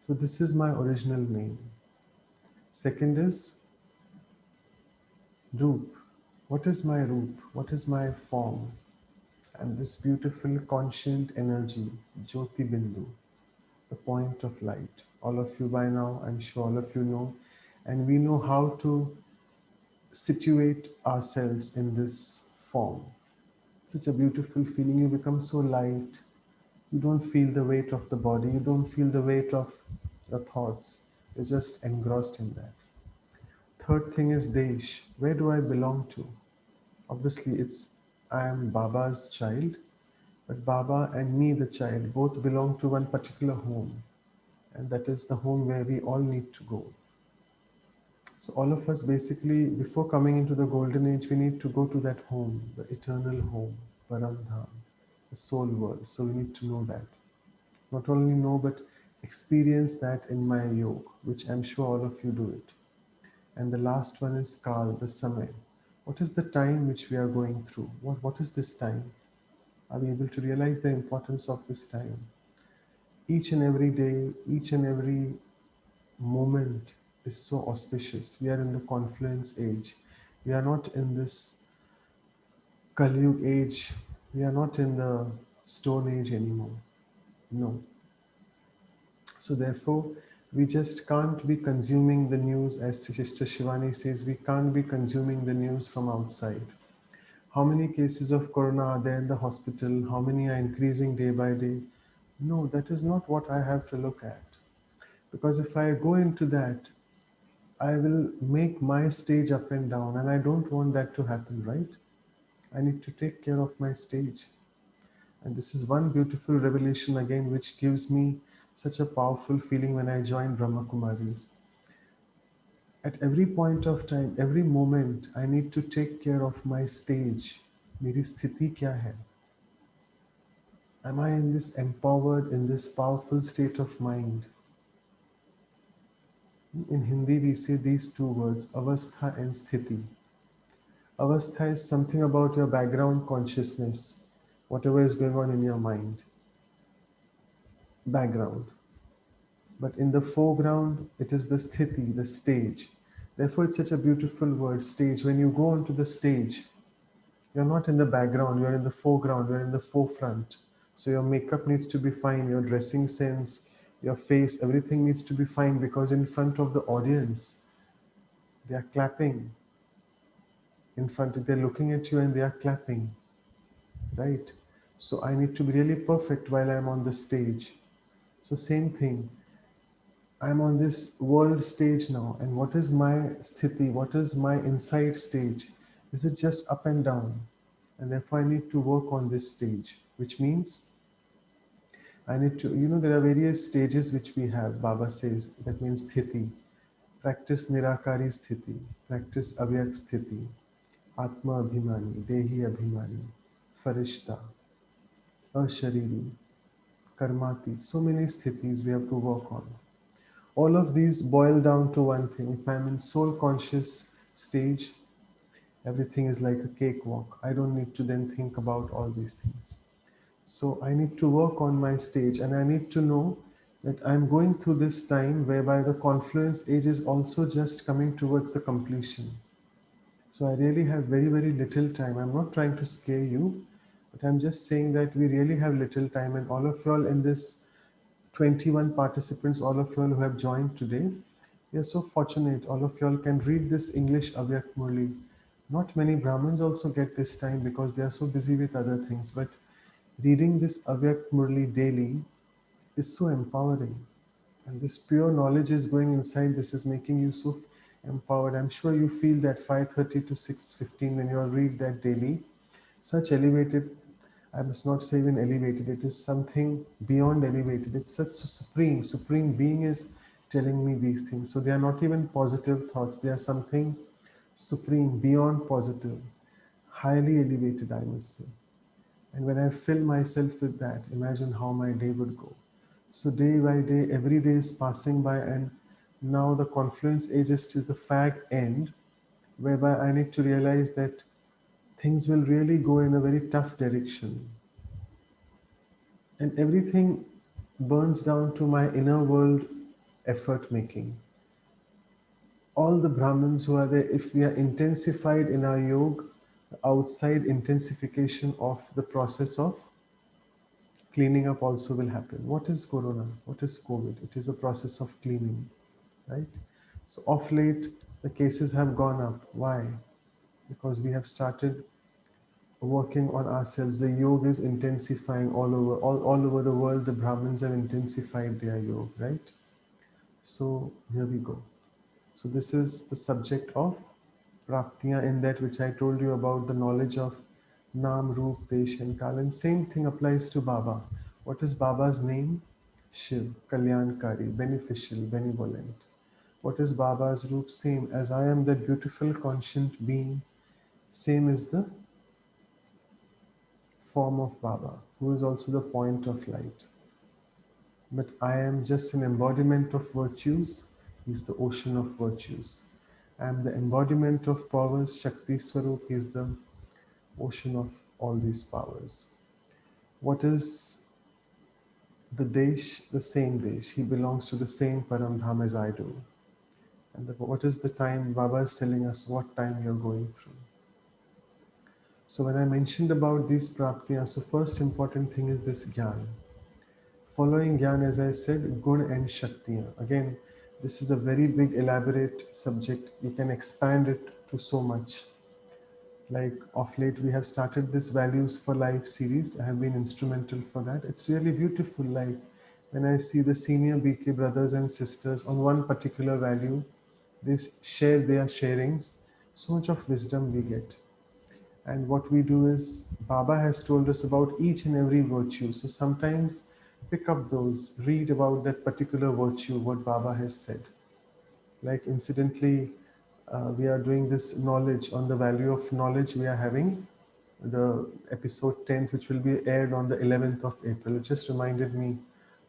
So, this is my original name. Second is Roop. What is my Roop? What is my form? And this beautiful conscient energy, Jyoti Bindu, the point of light. All of you by now, I'm sure all of you know, and we know how to situate ourselves in this form. Such a beautiful feeling. You become so light. You don't feel the weight of the body. You don't feel the weight of your thoughts. You're just engrossed in that. Third thing is Desh. Where do I belong to? Obviously, it's I am Baba's child, but Baba and me, the child, both belong to one particular home, and that is the home where we all need to go. So all of us basically, before coming into the golden age, we need to go to that home, the eternal home, Paramdham, the soul world. So we need to know that. Not only know, but experience that in my yoga, which I'm sure all of you do it. And the last one is Kal, the Samay. What is the time which we are going through? What is this time? Are we able to realize the importance of this time? Each and every day, each and every moment is so auspicious. We are in the confluence age. We are not in this Kalyug age. We are not in the Stone Age anymore. No. So therefore, we just can't be consuming the news, as Sister Shivani says, we can't be consuming the news from outside. How many cases of corona are there in the hospital? How many are increasing day by day? No, that is not what I have to look at. Because if I go into that, I will make my stage up and down, and I don't want that to happen, right? I need to take care of my stage. And this is one beautiful revelation again, which gives me such a powerful feeling when I join Brahma Kumaris. At every point of time, every moment, I need to take care of my stage. मेरी स्थिति क्या है? Am I in this empowered, in this powerful state of mind? In Hindi, we say these two words, avastha and sthiti. Avastha is something about your background consciousness, whatever is going on in your mind. Background. But in the foreground, it is the sthiti, the stage. Therefore, it's such a beautiful word, stage. When you go onto the stage, you're not in the background, you're in the foreground, you're in the forefront. So your makeup needs to be fine, your dressing sense, your face, everything needs to be fine because in front of the audience, they are clapping. In front, they're looking at you and they are clapping, right? So I need to be really perfect while I'm on the stage. So same thing, I'm on this world stage now, and what is my sthiti? What is my inside stage? Is it just up and down? And therefore, I need to work on this stage, which means I need to, there are various stages which we have. Baba says that means sthiti. Practice nirakari sthiti, practice avyak sthiti, atma abhimani, dehi abhimani, farishta, ashariri, karmati. So many sthitis we have to work on. All of these boil down to one thing. If I'm in soul conscious stage, everything is like a cakewalk. I don't need to then think about all these things. So I need to work on my stage and I need to know that I'm going through this time whereby the confluence age is also just coming towards the completion. So I really have very, very little time. I'm not trying to scare you, but I'm just saying that we really have little time, and all of y'all in this 21 participants, all of y'all who have joined today, we are so fortunate. All of y'all can read this English Avyakt Murli. Not many Brahmins also get this time because they are so busy with other things, but reading this Avyakt Murli daily is so empowering. And this pure knowledge is going inside, this is making you so empowered. I'm sure you feel that 5:30 to 6:15 when you all read that daily. Such elevated, I must not say even elevated, it is something beyond elevated. It's such a supreme being is telling me these things. So they are not even positive thoughts, they are something supreme, beyond positive, highly elevated, I must say. And when I fill myself with that, imagine how my day would go. So day by day, every day is passing by, and now the confluence age is the fag end, whereby I need to realize that things will really go in a very tough direction. And everything burns down to my inner world effort making. All the Brahmins who are there, if we are intensified in our yoga, the outside intensification of the process of cleaning up also will happen. What is corona? What is COVID? It is a process of cleaning, right? So of late, the cases have gone up. Why? Because we have started working on ourselves. The yoga is intensifying all over the world. The Brahmins have intensified their yoga, right? So here we go. So this is the subject of Praptiya, in that which I told you about the knowledge of Nam, Roop, Desh and Kal. And same thing applies to Baba. What is Baba's name? Shiv, Kalyankari, beneficial, benevolent. What is Baba's Roop? Same as I am that beautiful, conscient being. Same is the form of Baba, who is also the point of light. But I am just an embodiment of virtues. He is the ocean of virtues. I am the embodiment of powers. Shakti Swarup is the ocean of all these powers. What is the Desh? The same Desh. He belongs to the same Param Dham as I do. And what is the time? Baba is telling us what time you're going through. So when I mentioned about these praptiya, so first important thing is this jnana. Following Gyan, as I said, Gun and Shaktiya. Again, this is a very big, elaborate subject. You can expand it to so much. Like of late, we have started this Values for Life series. I have been instrumental for that. It's really beautiful. Like when I see the senior BK brothers and sisters on one particular value, they share their sharings. So much of wisdom we get. And what we do is, Baba has told us about each and every virtue. So sometimes pick up those, read about that particular virtue, what Baba has said. Like incidentally, we are doing this knowledge on the value of knowledge we are having the episode 10th, which will be aired on the 11th of April. It just reminded me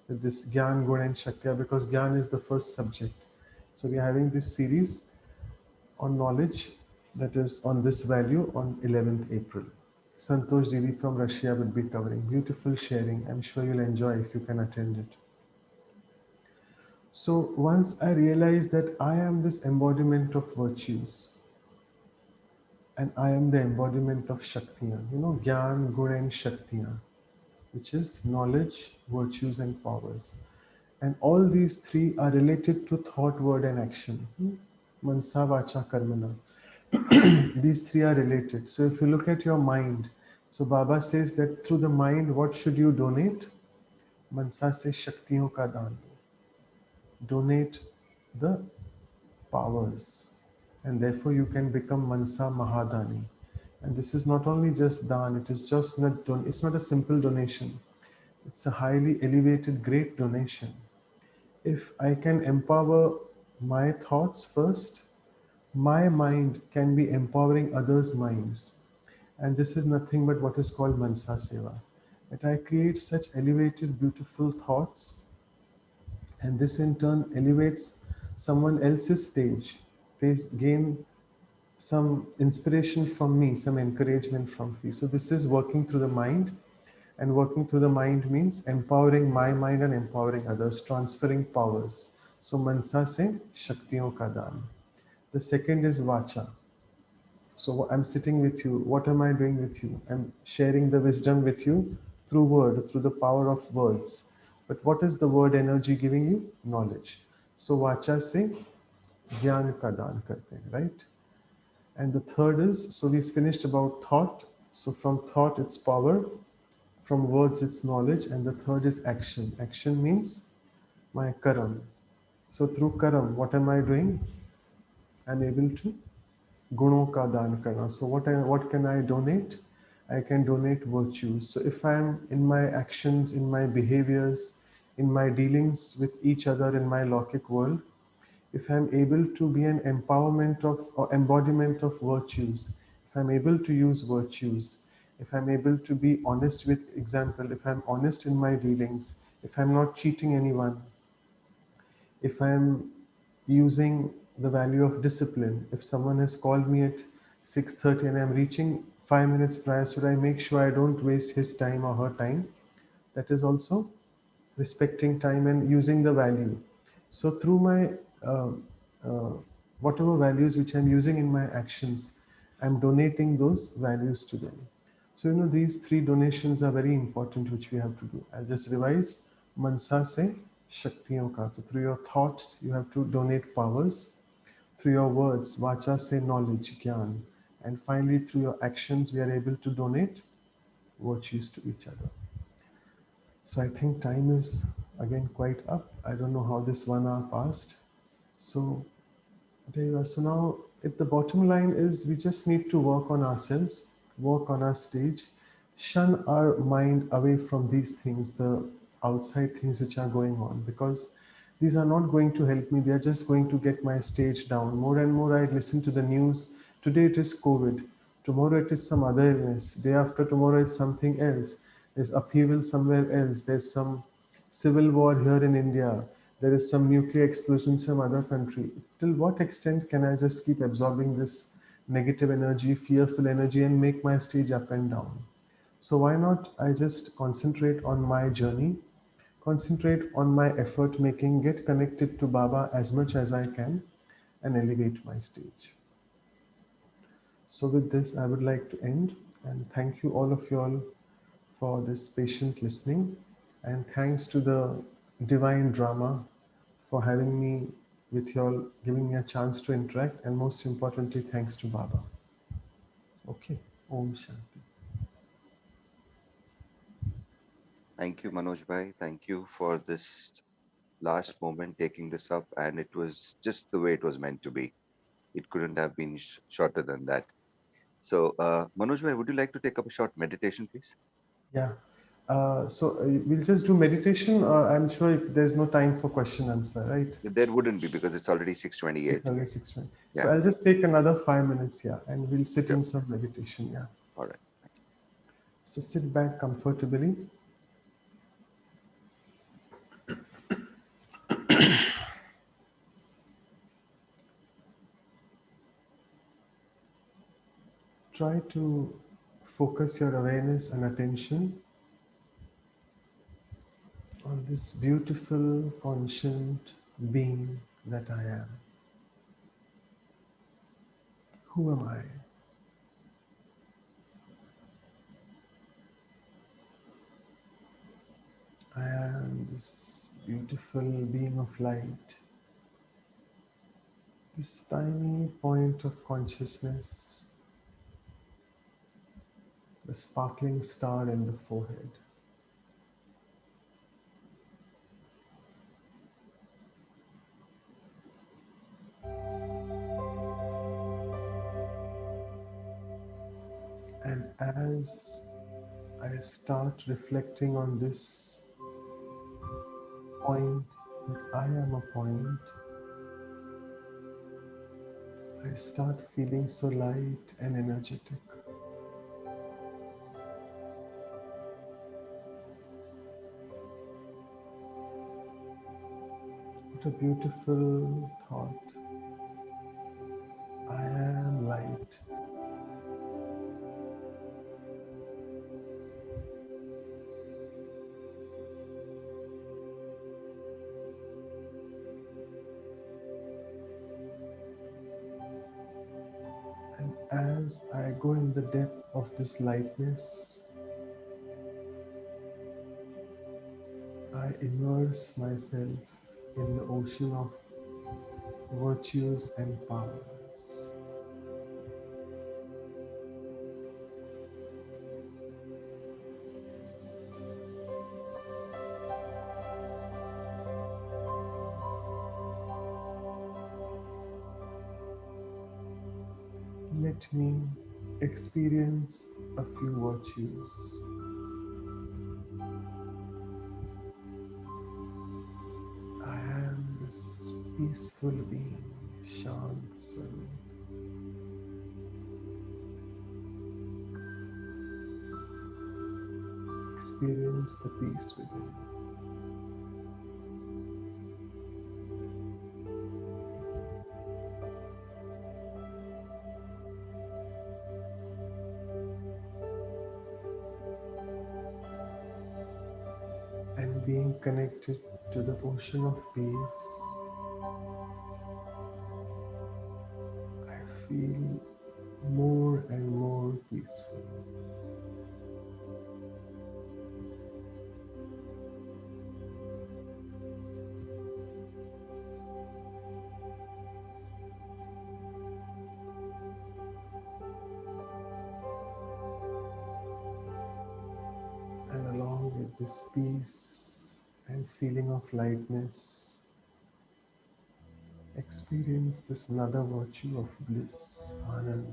that this Gyan, Gun, and Shakya, because Gyan is the first subject. So we are having this series on knowledge, that is on this value, on 11th April. Santosh Didi from Russia will be covering. Beautiful sharing. I'm sure you'll enjoy if you can attend it. So once I realized that I am this embodiment of virtues and I am the embodiment of Shaktiya, Gyan, Gun, and Shaktiya, which is knowledge, virtues, and powers. And all these three are related to thought, word, and action. Mansa, Vacha, Karmana. These three are related. So if you look at your mind, so Baba says that through the mind, what should you donate? Mansa se Shaktiyon ka daan. Donate the powers, and therefore you can become Mansa Mahadani. And this is not only just daan, it is just not it's not a simple donation. It's a highly elevated, great donation. If I can empower my thoughts first, my mind can be empowering others' minds. And this is nothing but what is called Mansa Seva. That I create such elevated, beautiful thoughts, and this in turn elevates someone else's stage. They gain some inspiration from me, some encouragement from me. So this is working through the mind, and working through the mind means empowering my mind and empowering others, transferring powers. So Mansa se Shaktiyon ka daan. The second is Vacha. So I'm sitting with you. What am I doing with you? I'm sharing the wisdom with you through word, through the power of words. But what is the word energy giving you? Knowledge. So Vacha se Gyan ka daan karte hain, right? And the third is, so we finished about thought. So from thought, it's power. From words, it's knowledge. And the third is action. Action means my karam. So through karam, what am I doing? I'm able to guno ka daan karna. So what can I donate? I can donate virtues. So if I'm in my actions, in my behaviors, in my dealings with each other in my Lokik world, if I'm able to be an empowerment of or embodiment of virtues, if I'm able to use virtues, if I'm able to be honest with example, if I'm honest in my dealings, if I'm not cheating anyone, if I'm using the value of discipline, if someone has called me at 6:30 and I'm reaching 5 minutes prior, so that I make sure I don't waste his time or her time, that is also respecting time and using the value. So through my uh, uh, whatever values which I'm using in my actions, I'm donating those values to them. So these three donations are very important, which we have to do. I'll just revise. Mansa se Shaktiyon ka. So through your thoughts, you have to donate powers. Through your words, Vacha se knowledge, Gyan. And finally, through your actions, we are able to donate virtues to each other. So I think time is again quite up. I don't know how this 1 hour passed. So there you are. So now, if the bottom line is we just need to work on ourselves, work on our stage, shun our mind away from these things, the outside things which are going on, because these are not going to help me. They are just going to get my stage down. More and more I listen to the news. Today it is COVID. Tomorrow it is some other illness. Day after tomorrow it's something else. There's upheaval somewhere else. There's some civil war here in India. There is some nuclear explosion in some other country. Till what extent can I just keep absorbing this negative energy, fearful energy, and make my stage up and down? So why not I just concentrate on my journey, concentrate on my effort making, get connected to Baba as much as I can, and elevate my stage. So with this, I would like to end and thank you all of you all for this patient listening, and thanks to the divine drama for having me with you all, giving me a chance to interact, and most importantly, thanks to Baba. Okay, Om Shanti. Thank you, Manoj Bhai. Thank you for this last moment taking this up. And it was just the way it was meant to be. It couldn't have been shorter than that. So, Manoj Bhai, would you like to take up a short meditation, please? Yeah. We'll just do meditation. I'm sure there's no time for question answer, right? There wouldn't be because it's already It's 6:28. only 6 minutes. So Yeah, I'll just take another 5 minutes, yeah, and we'll sit sure. in some meditation, yeah. All right. So sit back comfortably. Try to focus your awareness and attention on this beautiful, conscient being that I am. Who am I? I am this beautiful being of light, this tiny point of consciousness, the sparkling star in the forehead. And as I start reflecting on this point, that I am a point, I start feeling so light and energetic. What a beautiful thought. I am light. And as I go in the depth of this lightness, I immerse myself in the ocean of virtues and powers. Let me experience a few virtues. I am this peaceful being, Shant Swami. Experience the peace within. And being connected to the ocean of peace, I feel more and more peaceful. And along with this peace and feeling of lightness, experience this another virtue of bliss, Anand.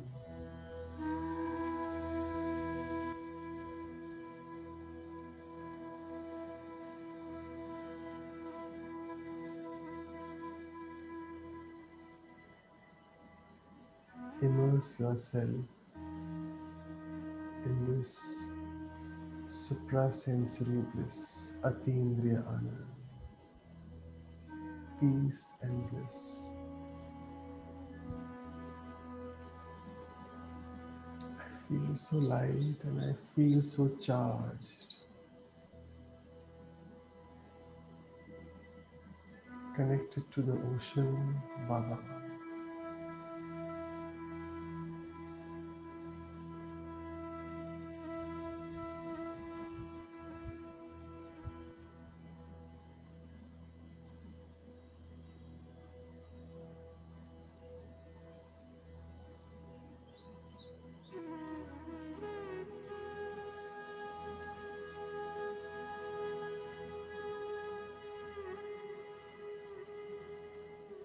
Immerse yourself in this suprasensory bliss, Atindriya Anand, peace and bliss. I feel so light and I feel so charged, connected to the ocean, Baba.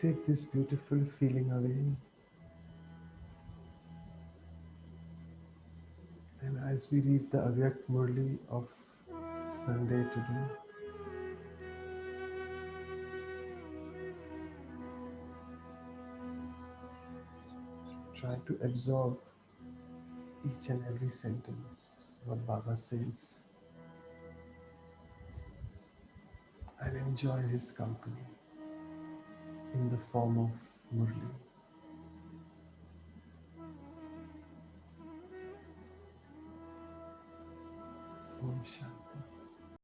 Take this beautiful feeling away, and as we read the Avyakt Murli of Sunday today, try to absorb each and every sentence, what Baba says, and enjoy his company in the form of Murli. Om Shanti.